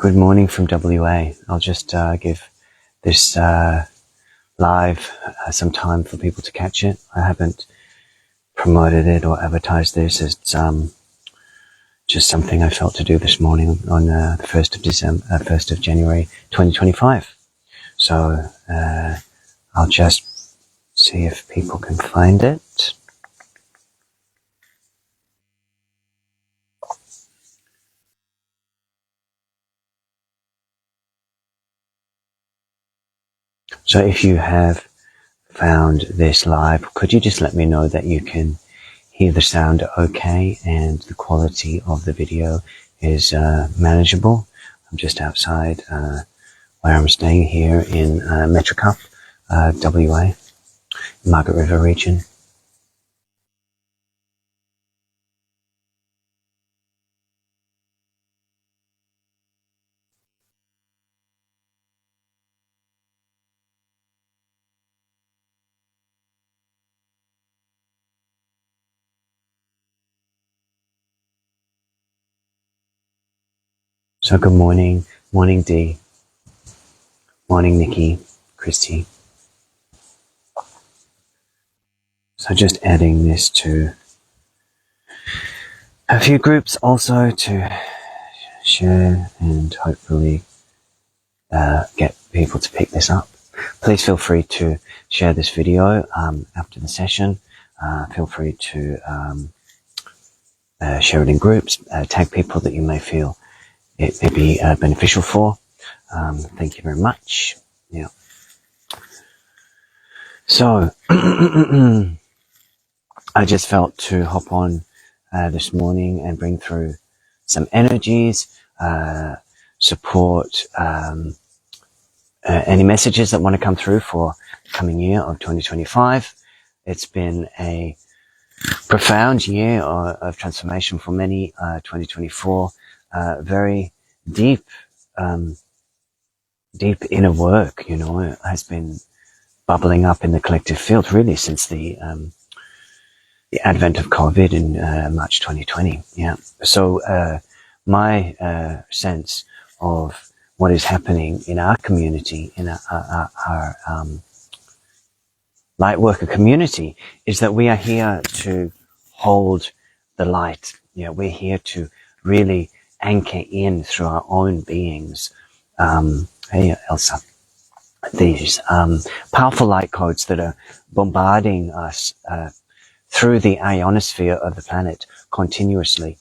Good morning from WA. I'll just give this live some time for people to catch it. I haven't promoted it or advertised this. It's just something I felt to do this morning on the 1st of January 2025. So I'll just see if people can find it. So if you have found this live, could you just let me know that you can hear the sound okay and the quality of the video is manageable? I'm just outside where I'm staying here in Metricup, WA, Margaret River region. So good morning, morning Dee, morning Nikki, Christy. So just adding this to a few groups also to share and hopefully get people to pick this up. Please feel free to share this video after the session. Feel free to share it in groups, tag people that you may feel it may be beneficial for. Thank you very much. Yeah. So I just felt to hop on this morning and bring through some energies, support any messages that want to come through for the coming year of 2025. It's been a profound year of transformation for many. 2024, very deep inner work, has been bubbling up in the collective field really since the advent of COVID in March 2020. Yeah. So my sense of what is happening in our community, in our light worker community, is that we are here to hold the light. We're here to really anchor in through our own beings. Hey, Elsa. These powerful light codes that are bombarding us through the ionosphere of the planet continuously.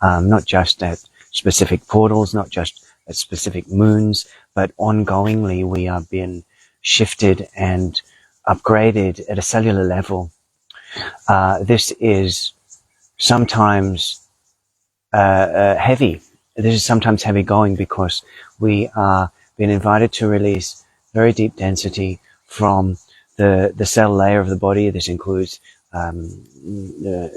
Not just at specific portals, not just at specific moons, but ongoingly we are being shifted and upgraded at a cellular level. This is sometimes heavy. This is sometimes heavy going because we are being invited to release very deep density from the cell layer of the body. This includes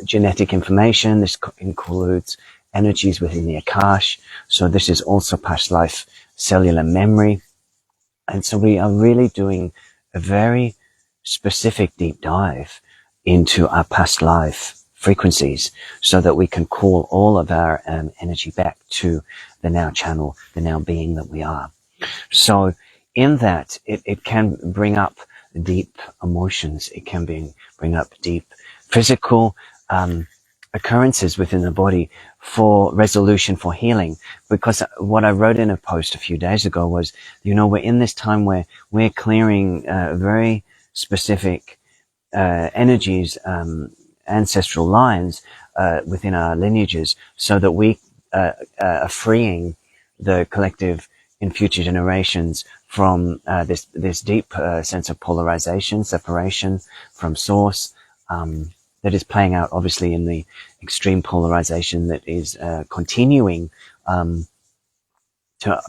genetic information. This includes energies within the Akash. So this is also past life cellular memory. And so we are really doing a very specific deep dive into our past life frequencies so that we can call all of our energy back to the now channel, the now being that we are. So in that, it can bring up deep emotions. It can bring up deep physical occurrences within the body for resolution, for healing. Because what I wrote in a post a few days ago was, we're in this time where we're clearing very specific energies, ancestral lines within our lineages, so that we are freeing the collective in future generations from this deep sense of polarization, separation from source, that is playing out obviously in the extreme polarization that is continuing to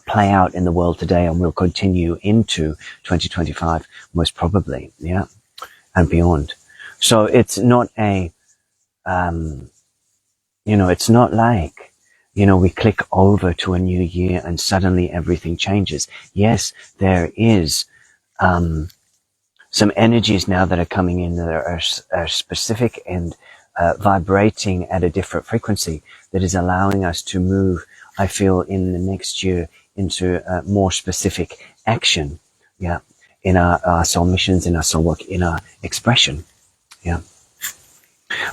play out in the world today and will continue into 2025 most probably, and beyond. So it's not it's not like, we click over to a new year and suddenly everything changes. Yes, there is some energies now that are coming in that are specific and vibrating at a different frequency that is allowing us to move I feel, in the next year into more specific action, yeah, in our soul missions, in our soul work, in our expression, yeah.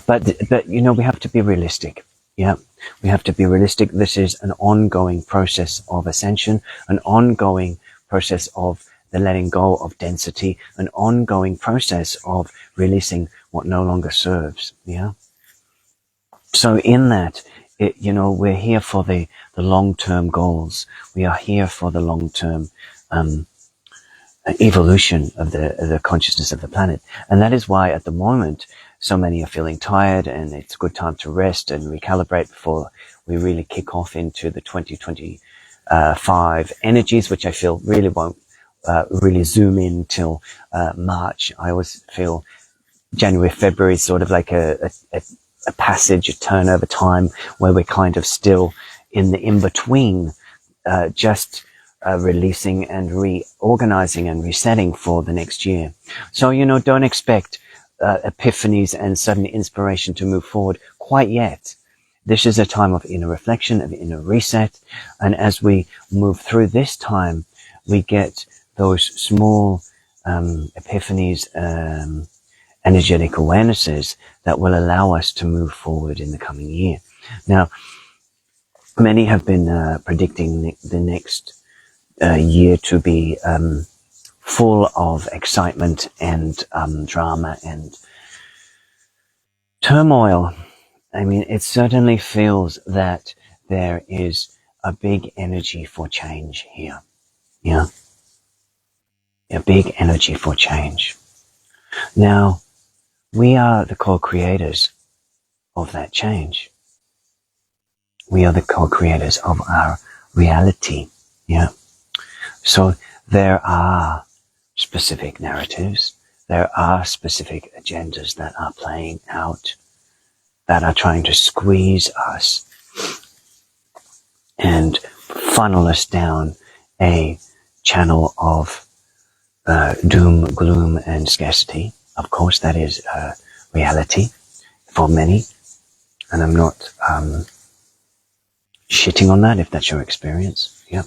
But you know, we have to be realistic, yeah. We have to be realistic. This is an ongoing process of ascension, an ongoing process of the letting go of density, an ongoing process of releasing what no longer serves, yeah. So in that, you know, we're here for the long-term goals. We are here for the long-term evolution of the consciousness of the planet. And that is why at the moment, so many are feeling tired, and it's a good time to rest and recalibrate before we really kick off into the 2025 energies, which I feel really won't really zoom in till March. I always feel January, February is sort of like a passage, a turnover time where we're kind of still in the in-between, just releasing and reorganizing and resetting for the next year. So, you know, don't expect epiphanies and sudden inspiration to move forward quite yet. This is a time of inner reflection, of inner reset. And as we move through this time, we get those small epiphanies, energetic awarenesses that will allow us to move forward in the coming year. Now, many have been predicting the next year to be full of excitement and drama and turmoil. I mean, it certainly feels that there is a big energy for change here. Yeah. A big energy for change. Now, we are the co-creators of that change. We are the co-creators of our reality. Yeah. So there are specific narratives. There are specific agendas that are playing out, that are trying to squeeze us and funnel us down a channel of doom, gloom, and scarcity. Of course, that is reality for many, and I'm not shitting on that if that's your experience. Yeah.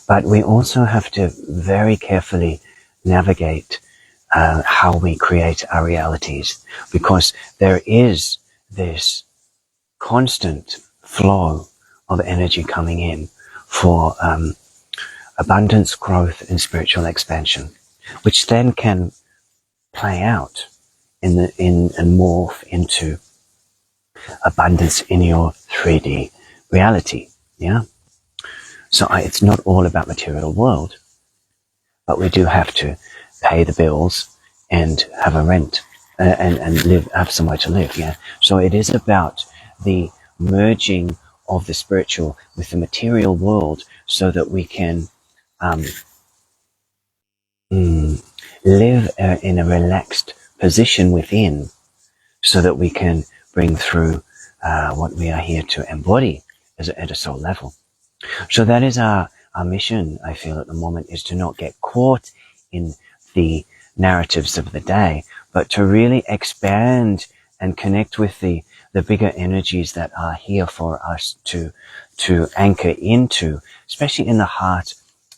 But we also have to very carefully navigate how we create our realities, because there is this constant flow of energy coming in for abundance, growth, and spiritual expansion, which then can play out and morph into abundance in your 3D reality. Yeah. So it's not all about material world, but we do have to pay the bills and have a rent and live, have somewhere to live. Yeah. So it is about the merging of the spiritual with the material world, so that we can live in a relaxed position within, so that we can bring through what we are here to embody at a soul level. So that is our mission, I feel, at the moment, is to not get caught in the narratives of the day, but to really expand and connect with the bigger energies that are here for us to anchor into, especially in the heart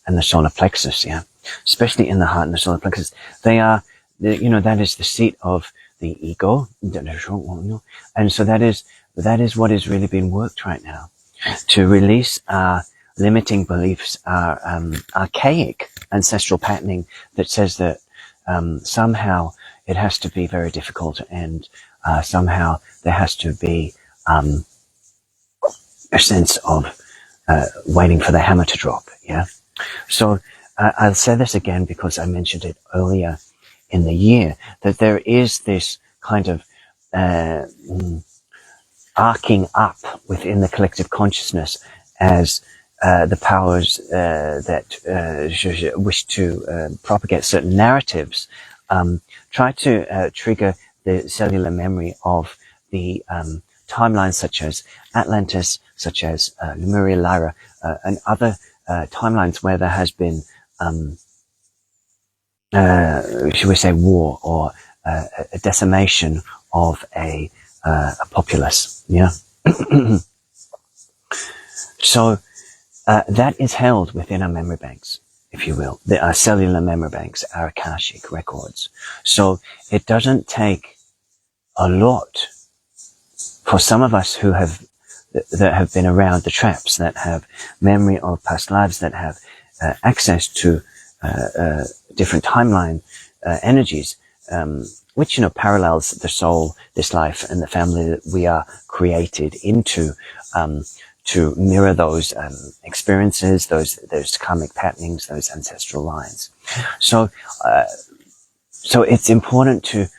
and the solar plexus. Yeah, especially in the heart and the solar plexus. They are, you know, that is the seat of the ego, and so that is what is really being worked right now, to release our limiting beliefs, our archaic ancestral patterning that says that somehow it has to be very difficult, and somehow there has to be a sense of waiting for the hammer to drop. Yeah. So I'll say this again because I mentioned it earlier in the year, that there is this kind of arcing up within the collective consciousness as the powers that wish to propagate certain narratives try to trigger the cellular memory of the timelines such as Atlantis, such as Lemuria, Lyra, and other timelines where there has been, should we say, war or a decimation of a populace. Yeah. So that is held within our memory banks, if you will, our cellular memory banks, our Akashic records. So it doesn't take a lot for some of us who have that have been around the traps, that have memory of past lives, that have access to different timeline energies, which, you know, parallels the soul, this life, and the family that we are created into, to mirror those experiences, those karmic patternings, those ancestral lines. So it's important to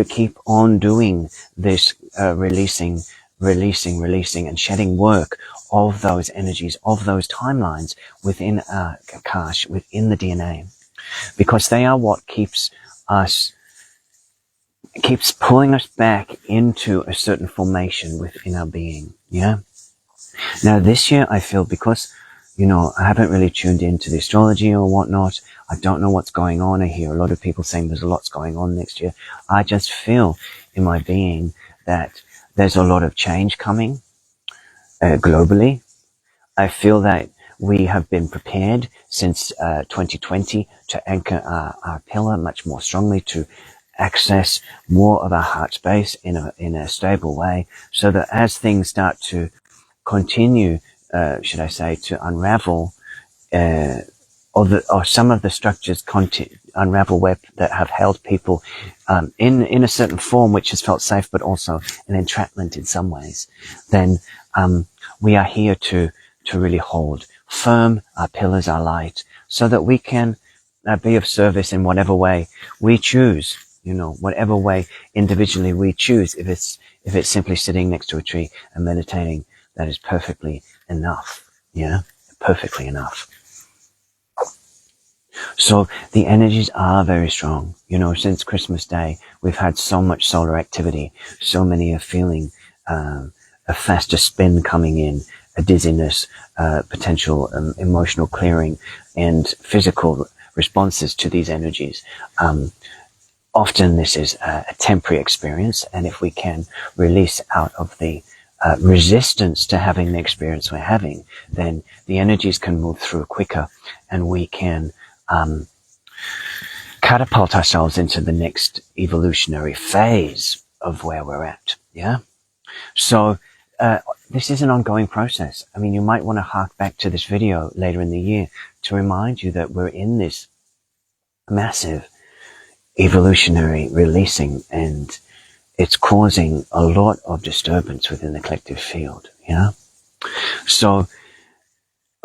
keep on doing this, releasing and shedding work of those energies, of those timelines within our Akash, within the DNA, because they are what keeps pulling us back into a certain formation within our being. Yeah. Now this year I feel, because, you know, I haven't really tuned into the astrology or whatnot, I don't know what's going on. I hear a lot of people saying there's a lot's going on next year. I just feel in my being that there's a lot of change coming globally. I feel that we have been prepared since 2020 to anchor our pillar much more strongly, to access more of our heart space in a stable way, so that as things start to continue, should I say, to unravel, or some of the structures unravel web that have held people in a certain form which has felt safe, but also an entrapment in some ways, then we are here to really hold firm our pillars, our light, so that we can be of service in whatever way we choose. You know, whatever way individually we choose. If it's simply sitting next to a tree and meditating, that is perfectly enough. Yeah, perfectly enough. So the energies are very strong. You know, since Christmas Day, we've had so much solar activity. So many are feeling a faster spin coming in, a dizziness, potential emotional clearing, and physical responses to these energies. Often this is a temporary experience, and if we can release out of the resistance to having the experience we're having, then the energies can move through quicker, and we can catapult ourselves into the next evolutionary phase of where we're at. Yeah. So this is an ongoing process. I mean, you might want to hark back to this video later in the year to remind you that we're in this massive evolutionary releasing, and it's causing a lot of disturbance within the collective field. Yeah. So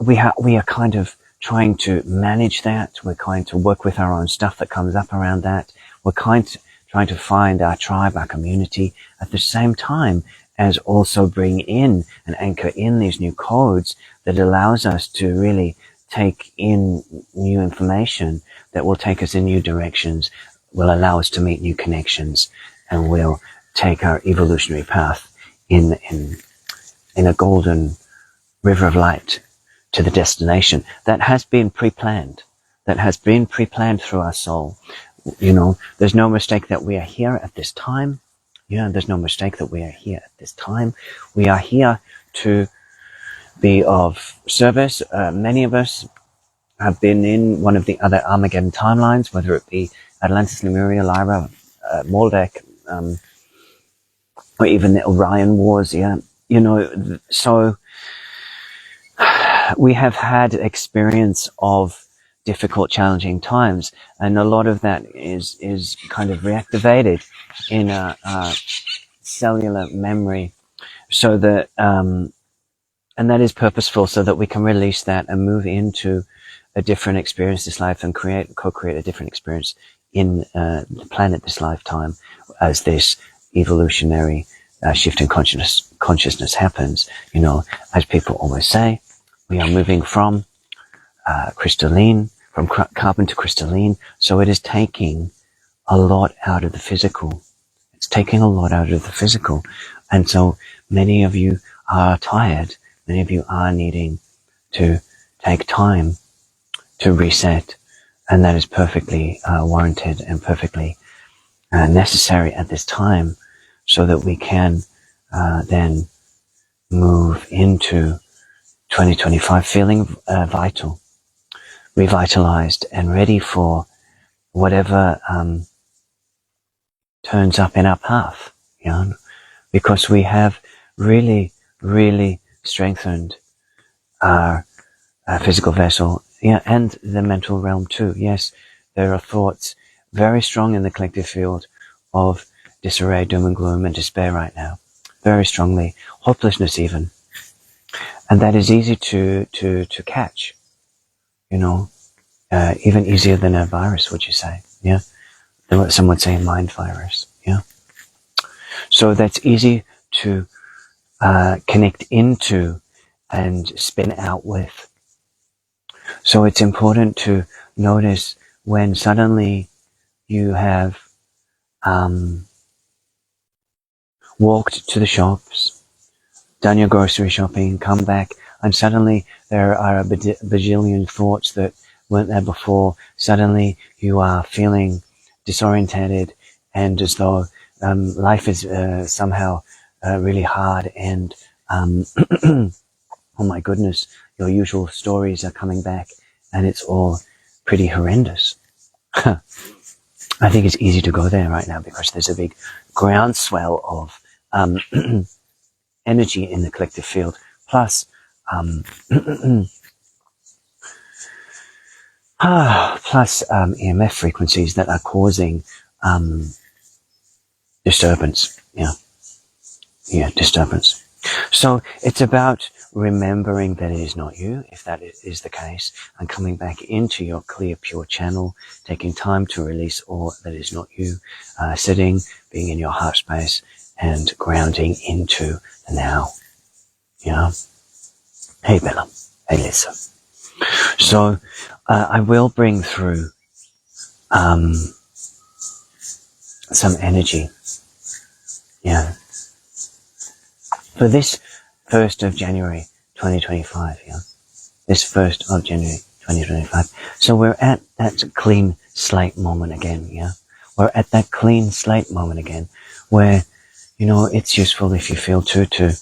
we are kind of trying to manage that. We're trying to work with our own stuff that comes up around that. We're trying to find our tribe, our community, at the same time as also bring in and anchor in these new codes that allows us to really take in new information that will take us in new directions, will allow us to meet new connections, and will take our evolutionary path in a golden river of light to the destination that has been pre-planned, through our soul. You know, there's no mistake that we are here at this time. Yeah, there's no mistake that we are here at this time. We are here to be of service. Many of us have been in one of the other Armageddon timelines, whether it be Atlantis, Lemuria, Lyra, Maldek, or even the Orion Wars. Yeah, you know, so we have had experience of difficult, challenging times, and a lot of that is kind of reactivated in a cellular memory, so that and that is purposeful, so that we can release that and move into a different experience this life, and co-create a different experience in the planet this lifetime, as this evolutionary shift in consciousness happens. You know, as people always say, we are moving from crystalline, from carbon to crystalline. So it is taking a lot out of the physical. It's taking a lot out of the physical. And so many of you are tired. Many of you are needing to take time to reset. And that is perfectly warranted and perfectly necessary at this time, so that we can then move into 2025 feeling vital, revitalized, and ready for whatever turns up in our path, because we have really, really strengthened our physical vessel, and the mental realm too. Yes, there are thoughts very strong in the collective field of disarray, doom and gloom, and despair right now, very strongly, hopelessness even, and that is easy to catch, even easier than a virus, would you say? Yeah, some would say a mind virus. Yeah, so that's easy to connect into and spin out with. So it's important to notice when suddenly you have walked to the shops, done your grocery shopping, come back, and suddenly there are a bajillion thoughts that weren't there before. Suddenly you are feeling disorientated and as though life is somehow really hard, and oh my goodness, your usual stories are coming back and it's all pretty horrendous. I think it's easy to go there right now because there's a big groundswell of energy in the collective field, plus EMF frequencies that are causing disturbance. Disturbance. So it's about remembering that it is not you, if that is the case, and coming back into your clear, pure channel, taking time to release all that is not you, sitting, being in your heart space, and grounding into the now. Hey Bella. Hey Lisa. So I will bring through some energy. For this 1st of January 2025, this 1st of January 2025. So we're at that clean slate moment again, We're at that clean slate moment again where, it's useful if you feel to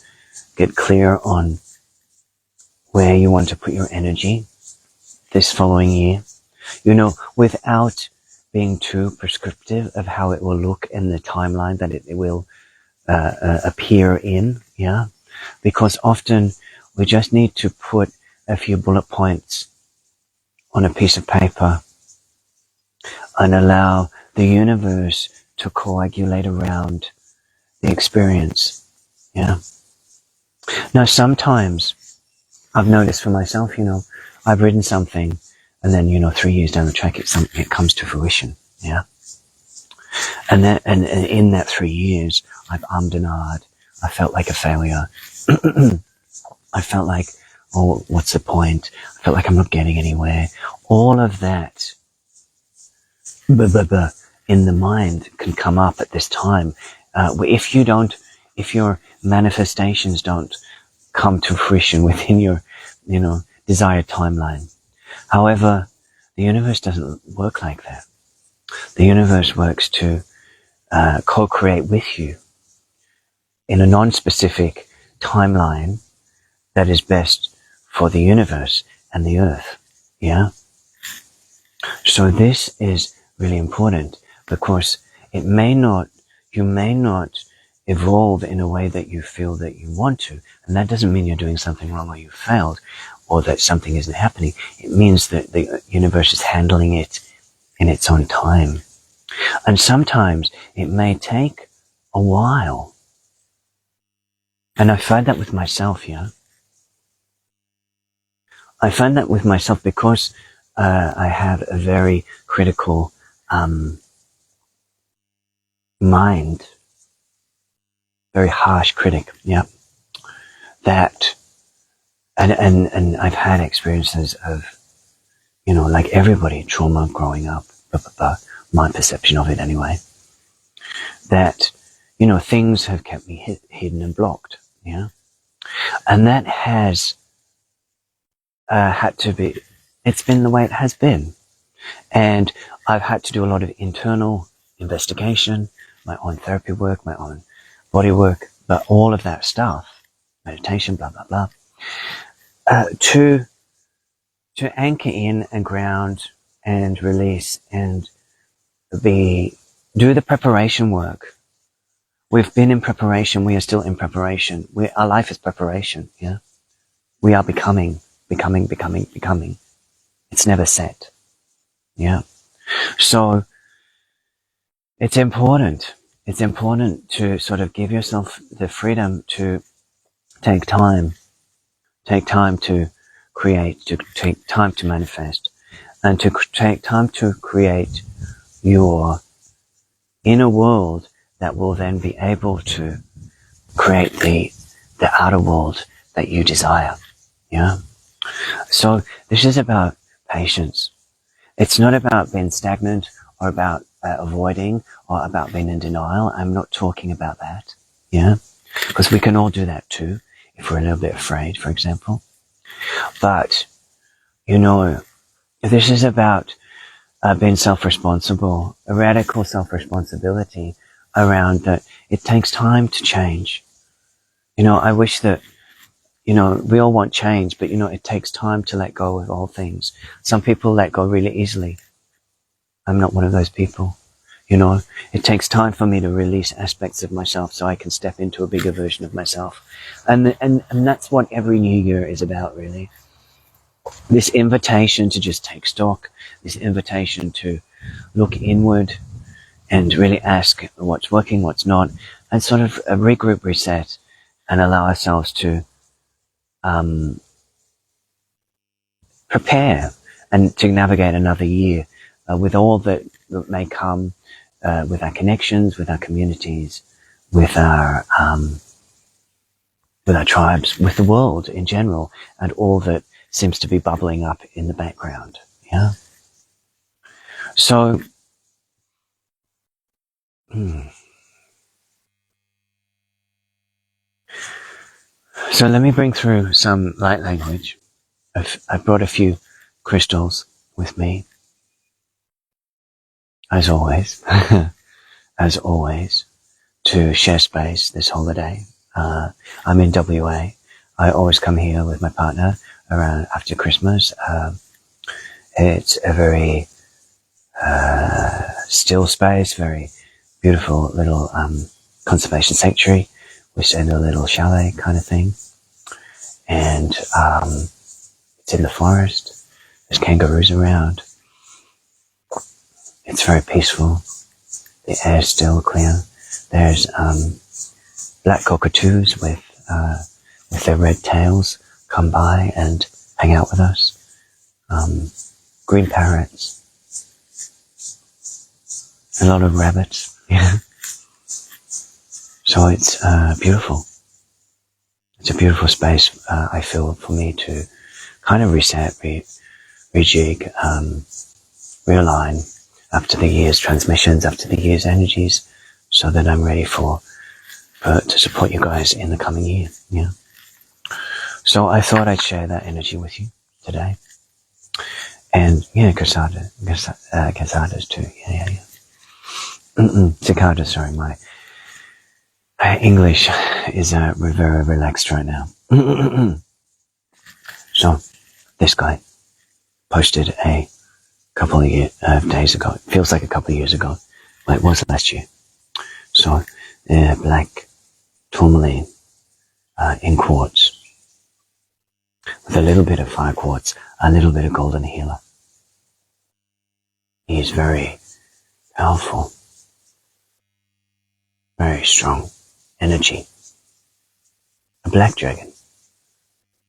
get clear on where you want to put your energy this following year, without being too prescriptive of how it will look in the timeline that it will appear in, because often we just need to put a few bullet points on a piece of paper and allow the universe to coagulate around the experience. Now sometimes I've noticed for myself, I've written something and then 3 years down the track it comes to fruition. And in that 3 years I've ummed and ahed. I felt like a failure. I felt like, oh, what's the point? I felt like I'm not getting anywhere. All of that in the mind can come up at this time. If your manifestations don't come to fruition within your, desired timeline. However, the universe doesn't work like that. The universe works to co-create with you in a non-specific timeline that is best for the universe and the earth. So this is really important because you may not evolve in a way that you feel that you want to. And that doesn't mean you're doing something wrong or you failed or that something isn't happening. It means that the universe is handling it in its own time. And sometimes it may take a while. And I find that with myself, I find that with myself because I have a very critical mind, very harsh critic, that, and I've had experiences of, like everybody, trauma growing up, my perception of it anyway, that, things have kept me hidden and blocked, and that has had to be, it's been the way it has been. And I've had to do a lot of internal investigation, my own therapy work, my own body work, but all of that stuff, meditation, blah, blah, blah, to anchor in and ground and release and do the preparation work. We've been in preparation. We are still in preparation. Our life is preparation. Yeah. We are becoming. It's never set. Yeah. So it's important. It's important to sort of give yourself the freedom to take time to create, to take time to manifest, and to take time to create your inner world that will then be able to create the outer world that you desire. Yeah. So this is about patience. It's not about being stagnant or about avoiding or about being in denial. I'm not talking about that. Yeah. Because we can all do that too, if we're a little bit afraid, for example. But, this is about being self-responsible, a radical self-responsibility around that it takes time to change. I wish that, we all want change, but, it takes time to let go of all things. Some people let go really easily. I'm not one of those people. It takes time for me to release aspects of myself so I can step into a bigger version of myself. And that's what every new year is about, really. This invitation to just take stock, this invitation to look inward and really ask what's working, what's not, and sort of regroup, reset, and allow ourselves to prepare and to navigate another year with all that may come, with our connections, with our communities, with our tribes, with the world in general, and all that seems to be bubbling up in the background. Yeah. So, so let me bring through some light language. I've brought a few crystals with me, as always, to share space this holiday. I'm in WA. I always come here with my partner around after Christmas. It's a very still space, very beautiful little conservation sanctuary. We stay in a little chalet kind of thing, and it's in the forest. There's kangaroos around. It's very peaceful. The air's still clear. There's black cockatoos with their red tails come by and hang out with us. Green parrots. A lot of rabbits. Yeah. So it's beautiful. It's a beautiful space, I feel, for me to kind of reset, rejig, realign after the year's transmissions, after the year's energies, so that I'm ready to support you guys in the coming year. Yeah. So I thought I'd share that energy with you today. And yeah, casadas too. Yeah. Cicadas, sorry, my English is very relaxed right now. So this guy posted a couple of days ago. It feels like a couple of years ago. Well, it was last year. So black tourmaline in quartz with a little bit of fire quartz, a little bit of golden healer. He is very powerful, very strong energy. A black dragon,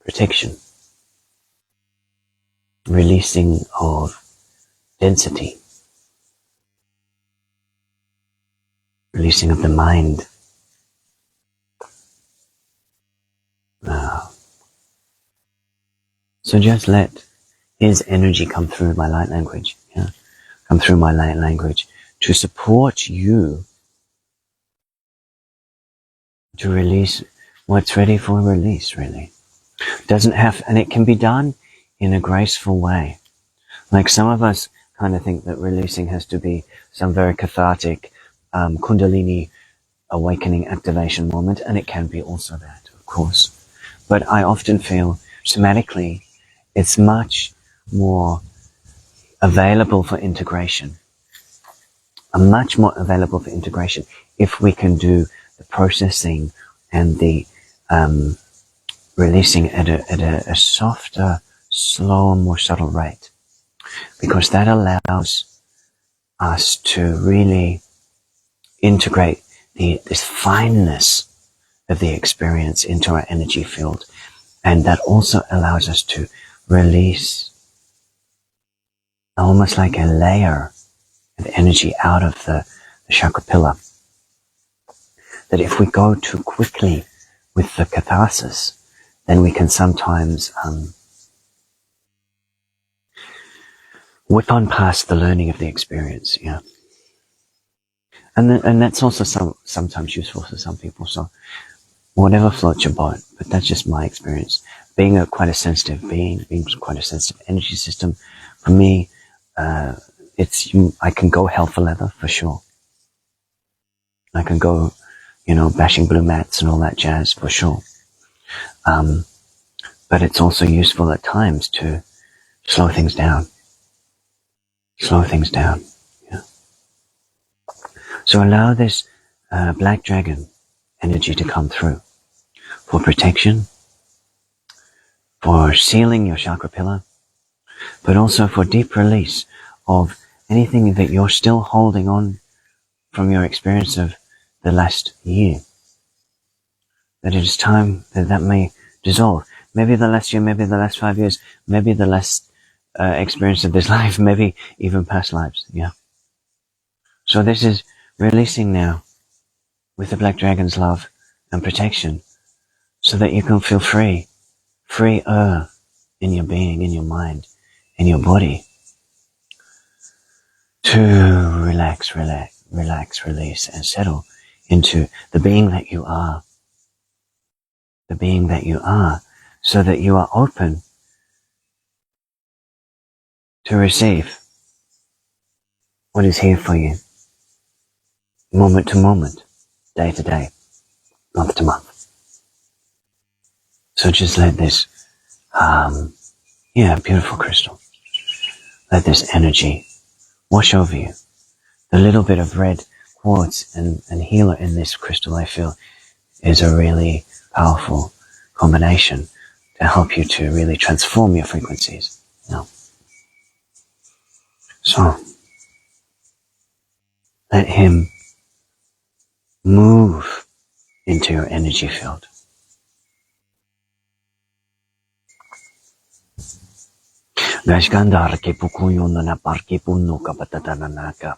protection, releasing of density, releasing of the mind. So just let his energy come through my light language, come through my light language to support you to release what's ready for release, really. And it can be done in a graceful way. Like some of us kind of think that releasing has to be some very cathartic, Kundalini awakening activation moment, and it can be also that, of course. But I often feel somatically, it's much more available for integration. Much more available for integration if we can do the processing and the releasing at a softer, slower, more subtle rate, because that allows us to really integrate this fineness of the experience into our energy field, and that also allows us to release almost like a layer of energy out of the chakra pillar. That if we go too quickly with the catharsis, then we can sometimes whip on past the learning of the experience. Yeah, and that's also sometimes useful for some people. So whatever floats your boat, but that's just my experience. Being quite a sensitive being, being quite a sensitive energy system, for me, I can go hell for leather for sure. I can go, bashing blue mats and all that jazz for sure. But it's also useful at times to slow things down. Slow things down. Yeah. So allow this black dragon energy to come through for protection, for sealing your chakra pillar, but also for deep release of anything that you're still holding on from your experience of the last year. That it is time that may dissolve. Maybe the last year, maybe the last 5 years, maybe the last experience of this life, maybe even past lives. Yeah. So this is releasing now with the Black Dragon's love and protection, so that you can feel freer in your being, in your mind, in your body, to relax, release, and settle into the being that you are. The being that you are, so that you are open to receive what is here for you, moment to moment, day to day, month to month. So just let this, beautiful crystal, let this energy wash over you. The little bit of red quartz and healer in this crystal, I feel, is a really powerful combination to help you to really transform your frequencies. So let him move into your energy field. Gashgandar ke pukuyon na parke puno kapatatananaka.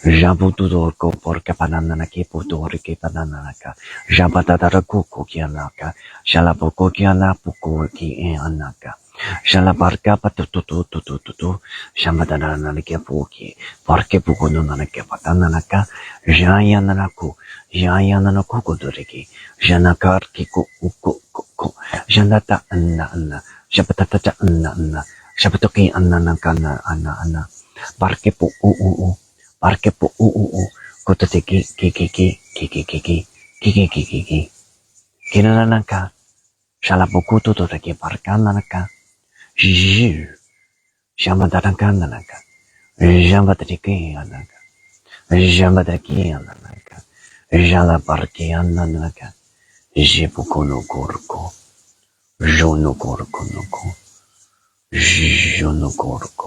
Jabutudor ko porka panana ke putor ke pananaka. Jabatadarakuko kianaka. Shalapoko kiana puko ki anaka. Shalabarka patutututututu. Shamadanana ke puki. Parke pukuno na ke patananaka. Jayananaku. Jayananaku kodoriki. Janakar kiku uko ko. Janata anna. Shabatata anna. Shabatoki anna parke po kotote ki kinanaka shalapokuto to take parkananaka shamadarakananaka jambatriki anaka jala parki ananaka jipukono korko jono korko noko Jonokoroko.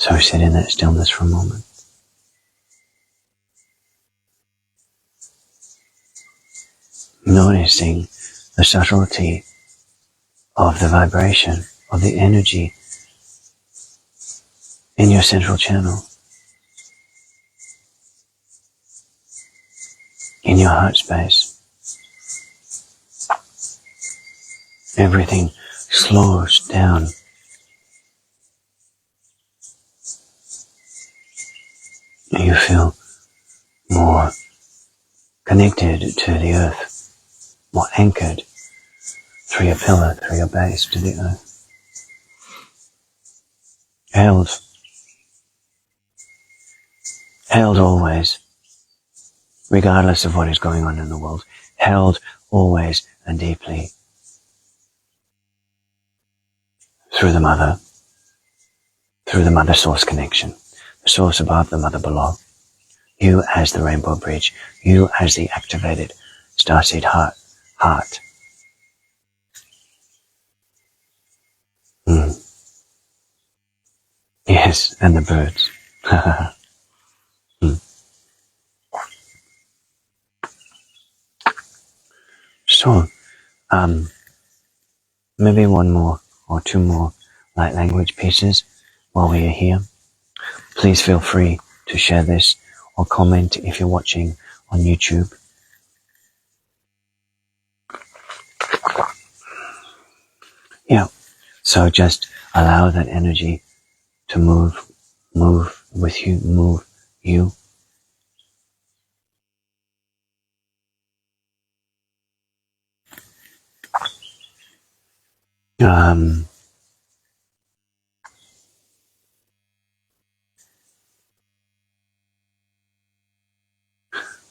So sit in that stillness for a moment. Noticing the subtlety of the vibration, of the energy in your central channel, in your heart space. Everything slows down. You feel more connected to the earth, more anchored through your pillar, through your base to the earth. Held always, regardless of what is going on in the world, held always and deeply through the mother source connection, the source above, the mother below. You as the rainbow bridge, you as the activated starseed heart. Yes, and the birds. So, maybe one more or two more light language pieces while we are here. Please feel free to share this or comment if you're watching on YouTube. Yeah, so just allow that energy to move with you, move you.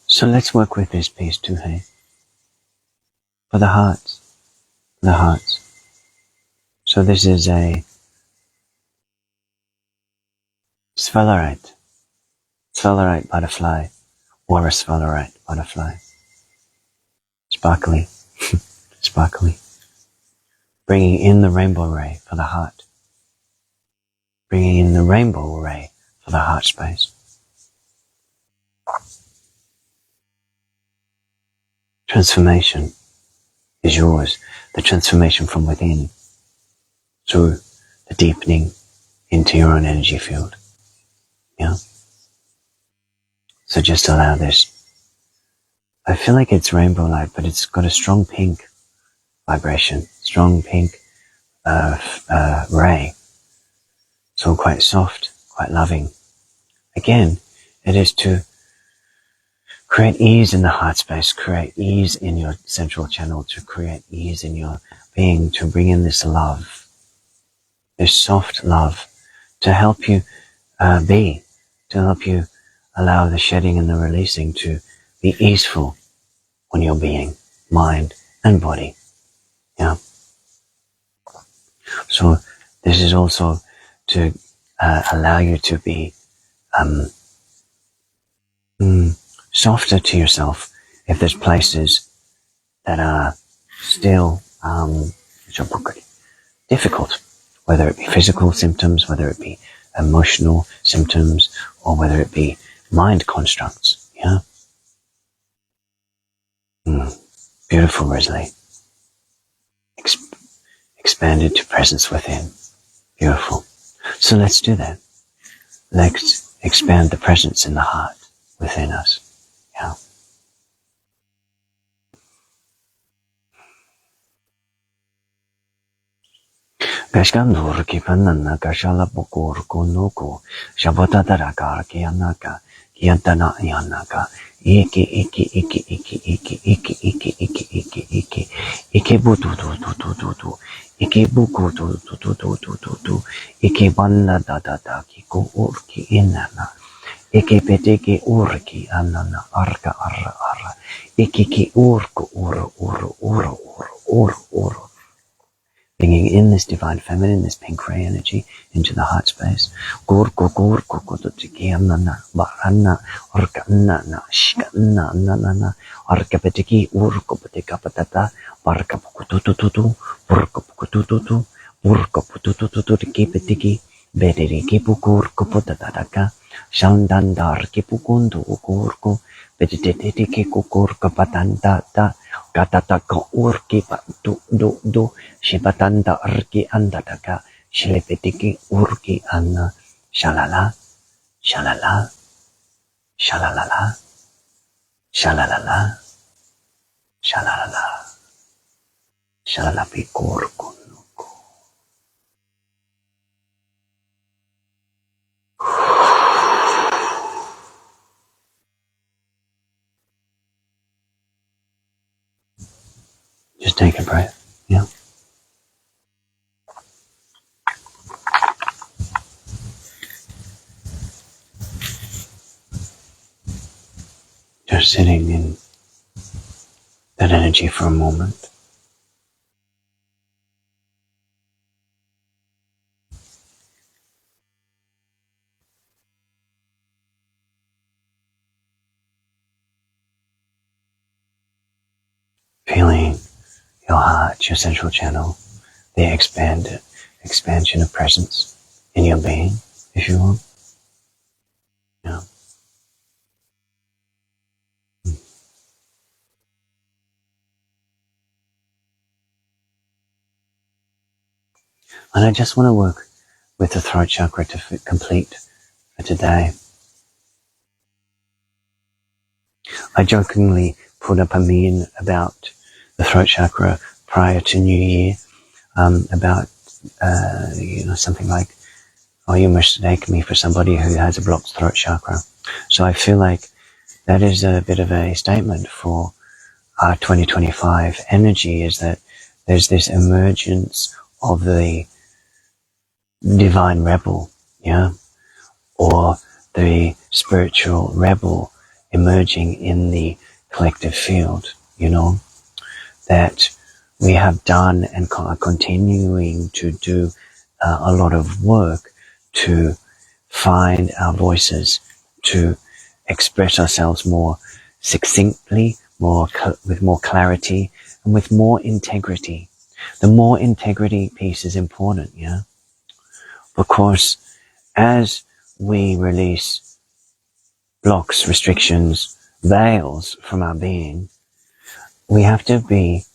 So let's work with this piece too, hey? For the hearts. So this is a sphelerite butterfly, or a sphelerite butterfly. Sparkly, sparkly. Bringing in the rainbow ray for the heart. Bringing in the rainbow ray for the heart space. Transformation is yours. The transformation from within through the deepening into your own energy field. Yeah? So just allow this. I feel like it's rainbow light, but it's got a strong pink vibration, strong pink ray. So quite soft, quite loving. Again, it is to create ease in the heart space, create ease in your central channel, to create ease in your being, to bring in this love, this soft love, to help you to help you allow the shedding and the releasing to be easeful on your being, mind and body. Yeah. So this is also to allow you to be softer to yourself if there's places that are still difficult, whether it be physical symptoms, whether it be emotional symptoms, or whether it be mind constructs. Yeah. Beautiful, Risley. Expanded to presence within. Beautiful. So let's do that. Let's expand the presence in the heart within us. Yeah. Gashkandur kipanana kashala bukur kunuku shabatadarakar kianaka kiantana yanaka iki butu iki buku iki banna da kiku urki inana iki petiki urki anana arka ara iki urku uru. Bringing in this divine feminine, this pink ray energy into the heart space. Gorko kutukiana barana orkana na shkana na arkapetiki urko petika patata barkapukutututu urkoputututu kipetiki bederi kipukur kuputataka shandandar kipukundu ukurko bedetiki kukurka patantata katataka urki patu do shibatanda arki andataka shilepetiki urki anna shalala shalalala shalalala shalalala Just take a breath, yeah. Just sitting in that energy for a moment. Feeling your heart, your central channel, the expansion of presence in your being, if you will. Yeah. And I just want to work with the throat chakra to complete for today. I jokingly put up a meme about the throat chakra prior to New Year, about something like, "Oh, you mistake me for somebody who has a blocked throat chakra." So I feel like that is a bit of a statement for our 2025 energy, is that there's this emergence of the divine rebel, yeah, or the spiritual rebel emerging in the collective field, that we have done and are continuing to do a lot of work to find our voices, to express ourselves more succinctly, with more clarity, and with more integrity. The more integrity piece is important, yeah? Because as we release blocks, restrictions, veils from our being, we have to be,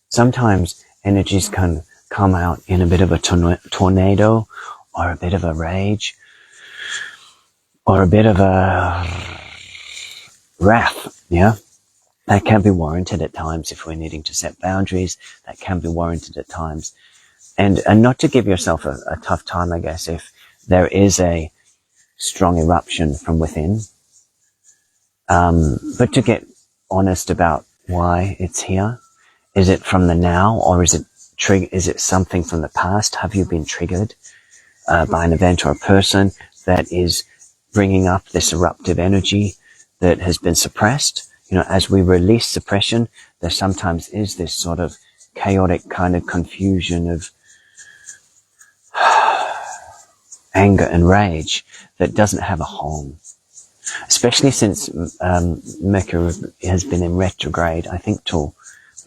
sometimes energies can come out in a bit of a tornado, or a bit of a rage, or a bit of a wrath, yeah? That can be warranted at times if we're needing to set boundaries. That can be warranted at times. And not to give yourself a tough time, I guess, if there is a strong eruption from within. But to get honest about why it's here. Is it from the now, or is it something from the past? Have you been triggered by an event or a person that is bringing up this eruptive energy that has been suppressed? As we release suppression, there sometimes is this sort of chaotic kind of confusion of anger and rage that doesn't have a home. Especially since Mercury has been in retrograde, I think till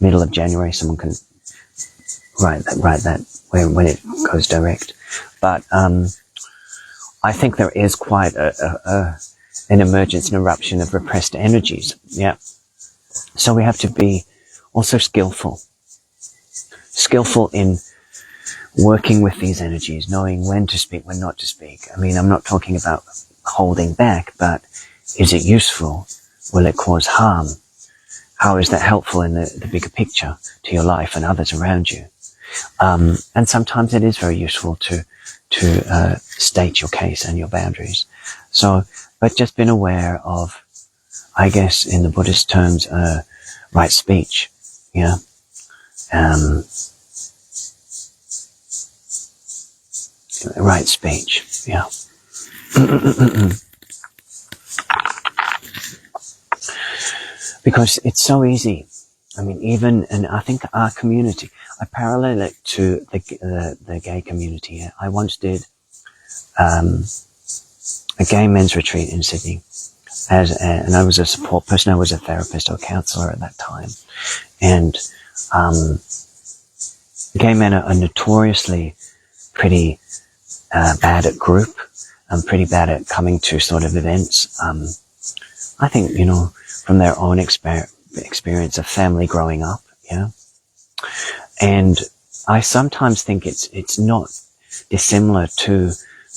middle of January. Someone can write that when it goes direct. But I think there is quite an emergence, an eruption of repressed energies. Yeah. So we have to be also skillful in working with these energies, knowing when to speak, when not to speak. I mean, I'm not talking about holding back, but is it useful? Will it cause harm? How is that helpful in the bigger picture to your life and others around you? And sometimes it is very useful to state your case and your boundaries. So, but just being aware of, I guess, in the Buddhist terms, right speech, yeah. Right speech, yeah. Because it's so easy. I mean, and I think our community, I parallel it to the gay community. I once did a gay men's retreat in Sydney, and I was a support person. I was a therapist or counselor at that time, and gay men are notoriously pretty bad at group, and pretty bad at coming to sort of events. I think, from their own experience of family growing up, yeah. And I sometimes think it's not dissimilar to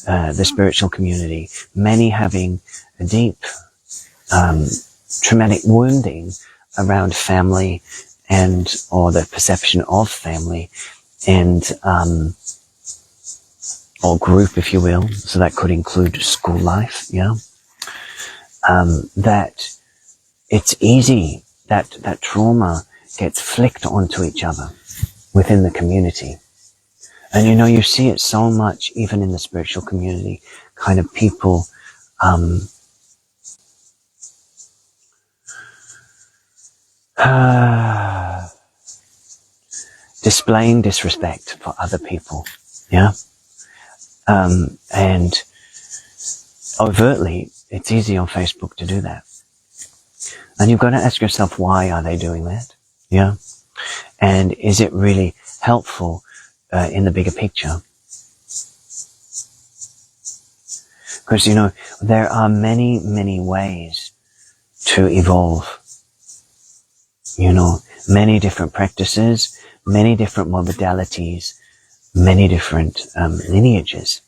the spiritual community. Many having a deep traumatic wounding around family or the perception of family and or group, if you will. So that could include school life, that it's easy that trauma gets flicked onto each other within the community. And you see it so much even in the spiritual community, kind of people displaying disrespect for other people, and overtly, it's easy on Facebook to do that. And you've got to ask yourself, why are they doing that? And is it really helpful in the bigger picture? Because, there are many, many ways to evolve. Many different practices, many different modalities, many different lineages.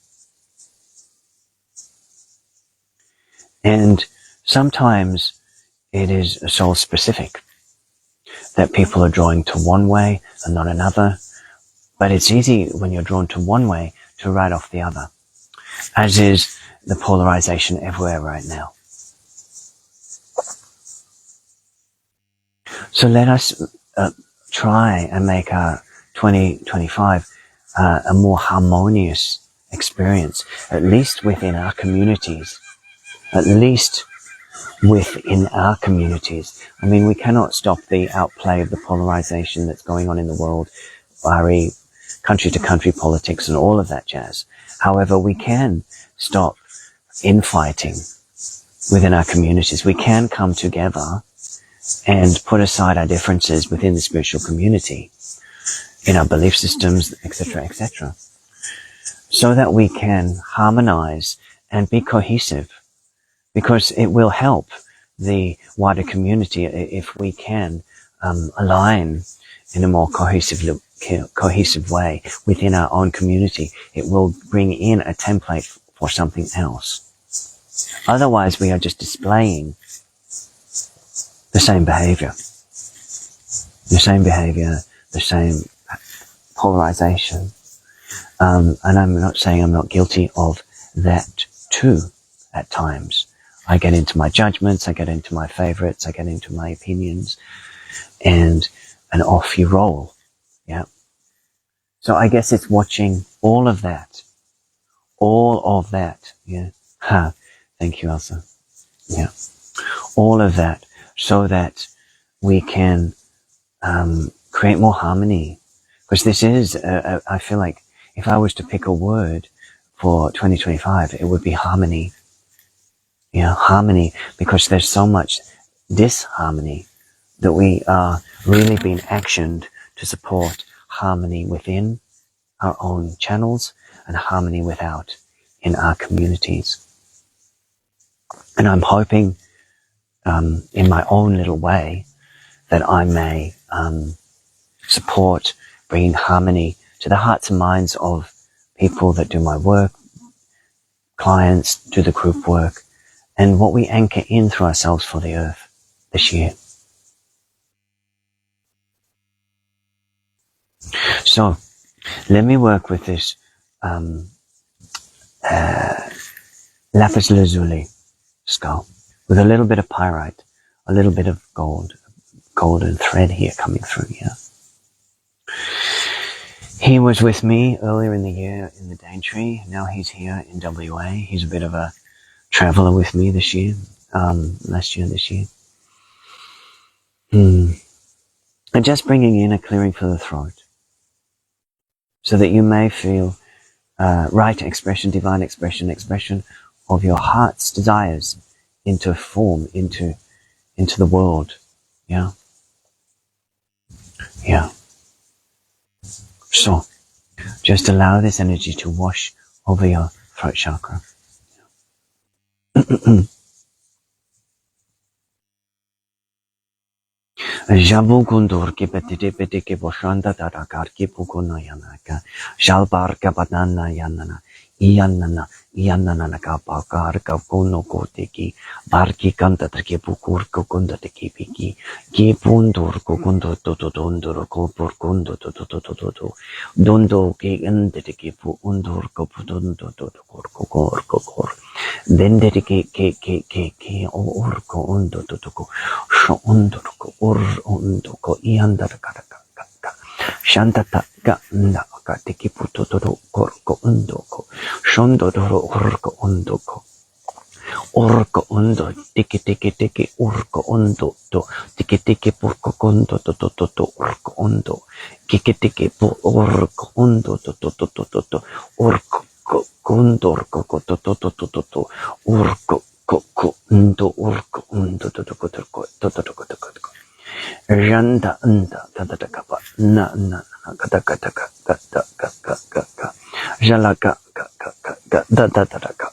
And sometimes it is soul specific, that people are drawn to one way and not another. But it's easy when you're drawn to one way to write off the other, as is the polarization everywhere right now. So let us try and make our 2025 a more harmonious experience, at least within our communities. I mean, we cannot stop the outplay of the polarization that's going on in the world, fiery country-to-country politics and all of that jazz. However, we can stop infighting within our communities. We can come together and put aside our differences within the spiritual community, in our belief systems, etc., so that we can harmonize and be cohesive, because it will help the wider community if we can align in a more cohesive way within our own community. It will bring in a template for something else. Otherwise, we are just displaying the same behavior, the same polarization. And I'm not saying I'm not guilty of that too at times. I get into my judgments, I get into my favorites, I get into my opinions, and off you roll. So I guess it's watching all of that. Thank you, Elsa. All of that, so that we can create more harmony. Because this is, I feel like if I was to pick a word for 2025, it would be harmony. Harmony, because there's so much disharmony that we are really being actioned to support harmony within our own channels and harmony without in our communities. And I'm hoping in my own little way that I may support bringing harmony to the hearts and minds of people that do my work, clients, do the group work, and what we anchor in through ourselves for the earth this year. So let me work with this lapis lazuli skull with a little bit of pyrite, a little bit of golden thread here coming through here. He was with me earlier in the year in the Daintree. Now he's here in WA. He's a bit of a traveler with me this year, last year, this year. And just bringing in a clearing for the throat, so that you may feel right expression, divine expression of your heart's desires into form, into the world. Yeah. So, just allow this energy to wash over your throat chakra. Jabu kundur ki peti ki boshanda tarakar ki pukuna yanaka. Jalbar ka banana yanana. Iyanana. yananaka pakarka kono koteki barki kanta trike pukur kokonda teki piki ki pundur kokondo totondor kopor kondo tototototo dondo ke ende teki pu undur koputondo kokor dende ke orko ondo totoko sho undur ko or ondo ko iandar karaka shantata ga nda ka teki putotoro korko undo ko shondo doro orko undo ko orko undo tiki orko undo to tiki porko kondo to orko undo tiki po orko undo to orko kondo orko to orko undo orko undo to Randa anda tatakapa na katakataka jalaka datataka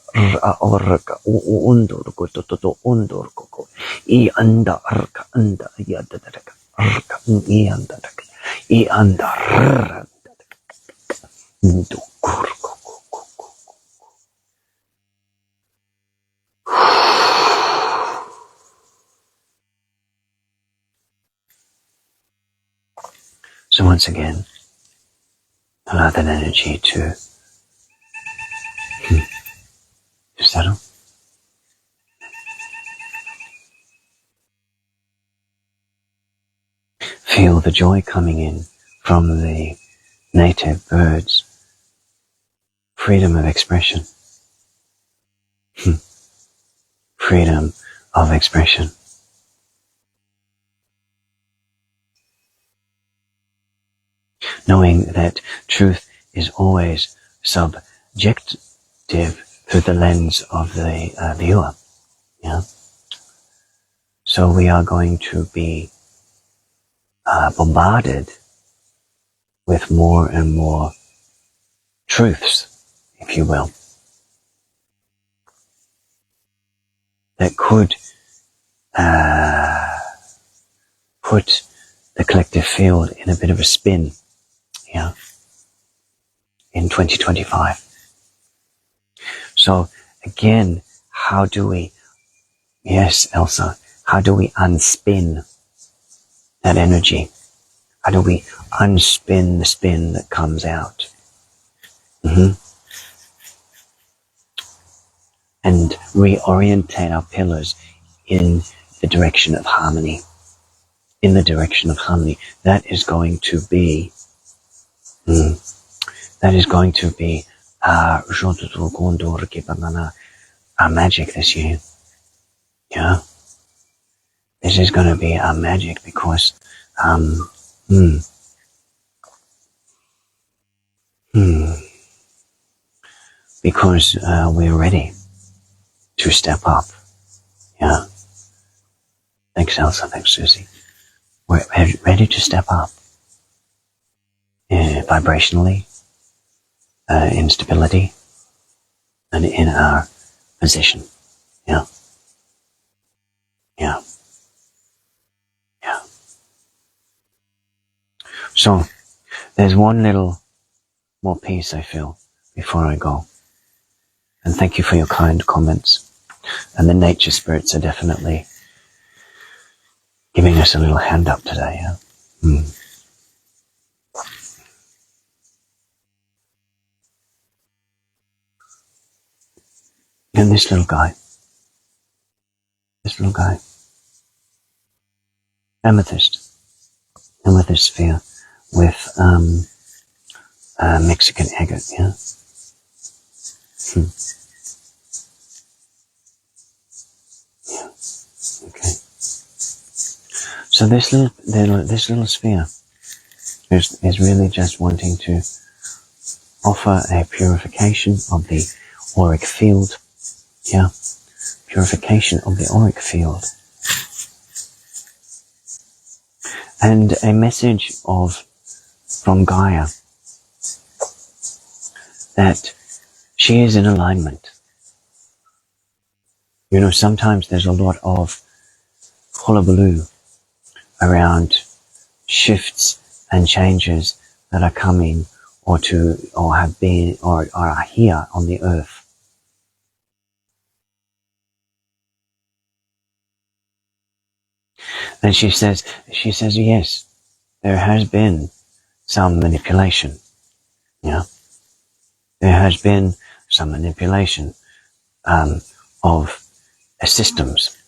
orka undor ko to undor ko I anda arka anda ya datataka arka I anda taka I anda ndo kurko. So once again, allow that energy to settle. Feel the joy coming in from the native birds. Freedom of expression. Freedom of expression. Knowing that truth is always subjective through the lens of the viewer. Yeah. So we are going to be bombarded with more and more truths, if you will, that could put the collective field in a bit of a spin, yeah, in 2025. So again, how do we, yes, Elsa, how do we unspin that energy? How do we unspin the spin that comes out? And reorientate our pillars in the direction of harmony. In the direction of harmony. That is going to be our magic this year. Yeah. This is going to be our magic because because we're ready to step up. Yeah. Thanks, Elsa. Thanks, Susie. We're ready to step up vibrationally, in stability, and in our position. Yeah. Yeah. Yeah. So, there's one little more piece I feel before I go. And thank you for your kind comments. And the nature spirits are definitely giving us a little hand up today. Yeah? And this little guy, amethyst sphere with Mexican agate, yeah. Yeah. Okay. So this little sphere is really just wanting to offer a purification of the auric field. Yeah. Purification of the auric field. And a message from Gaia that she is in alignment. You know, sometimes there's a lot of hullabaloo around shifts and changes that are coming or have been or are here on the earth. And she says, yes, there has been some manipulation. Yeah. There has been some manipulation of systems.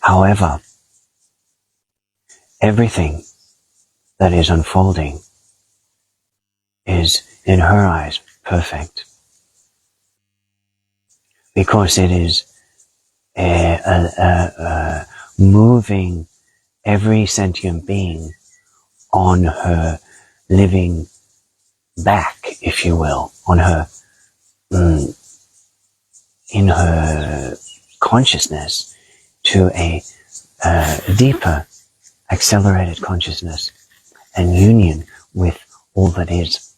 However, everything that is unfolding is, in her eyes, perfect. Because it is moving every sentient being on her living back, if you will, on her, in her consciousness to a deeper, accelerated consciousness and union with all that is.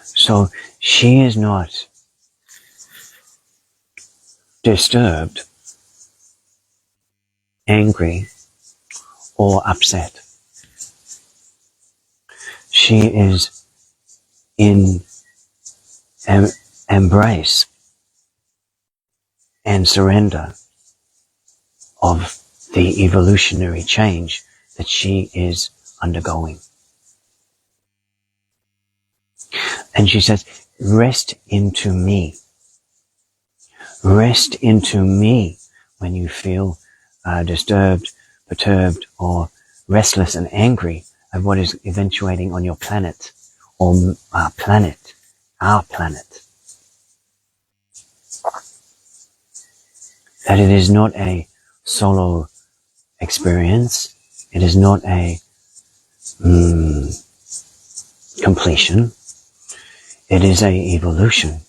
So she is not disturbed, angry, or upset. She is in embrace and surrender of the evolutionary change that she is undergoing. And she says, rest into me. Rest into me when you feel disturbed, perturbed, or restless and angry at what is eventuating on your planet, or our planet. That it is not a solo experience. It is not a completion. It is a evolution.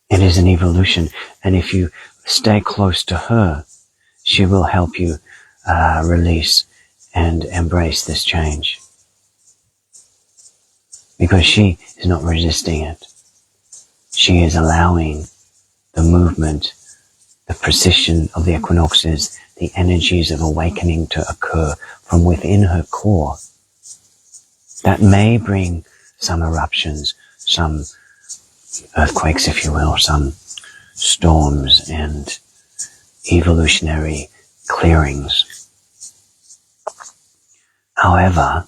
It is an evolution. And if you stay close to her, she will help you release and embrace this change. Because she is not resisting it. She is allowing the movement, the precision of the equinoxes, the energies of awakening to occur from within her core. That may bring some eruptions, some earthquakes, if you will, some storms and evolutionary clearings. However,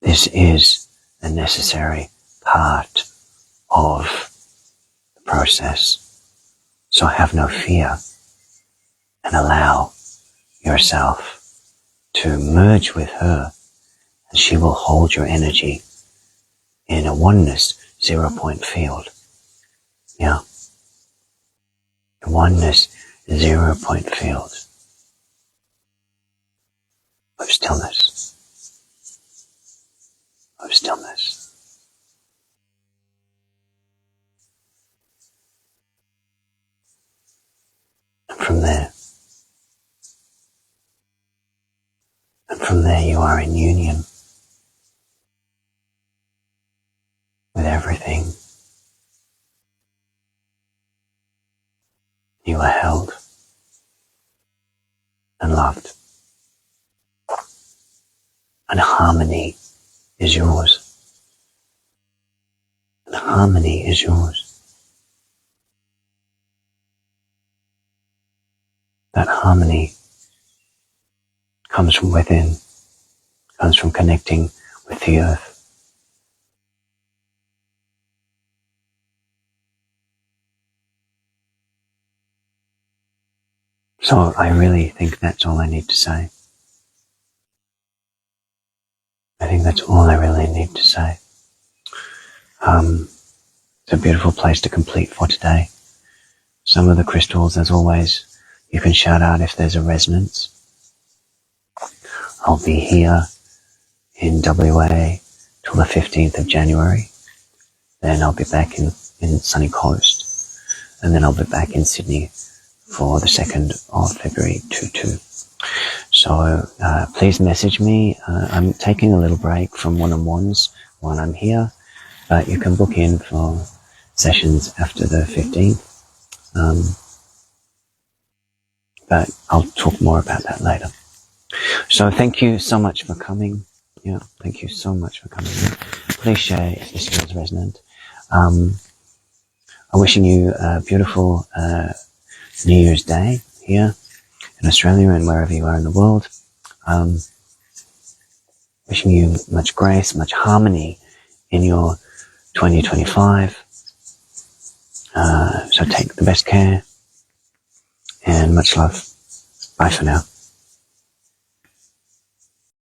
this is a necessary part of the process. So have no fear and allow yourself to merge with her, and she will hold your energy in a oneness 0-point field. Yeah. A oneness 0-point field of stillness. Of stillness. And from there you are in union with everything. You are held and loved. And harmony is yours. And harmony is yours. That harmony comes from within, comes from connecting with the earth. So I really think that's all I need to say. I think that's all I really need to say. It's a beautiful place to complete for today. Some of the crystals, as always, you can shout out if there's a resonance. I'll be here in WA till the 15th of January. Then I'll be back in sunny coast. And then I'll be back in Sydney for the 2nd of February 22. So please message me. I'm taking a little break from one-on-ones while I'm here, but you can book in for sessions after the 15th. But I'll talk more about that later. So thank you so much for coming. Yeah, thank you so much for coming in. Please share if this feels resonant. I'm wishing you a beautiful New Year's Day here in Australia and wherever you are in the world. Wishing you much grace, much harmony in your 2025. So take the best care and much love. Bye for now.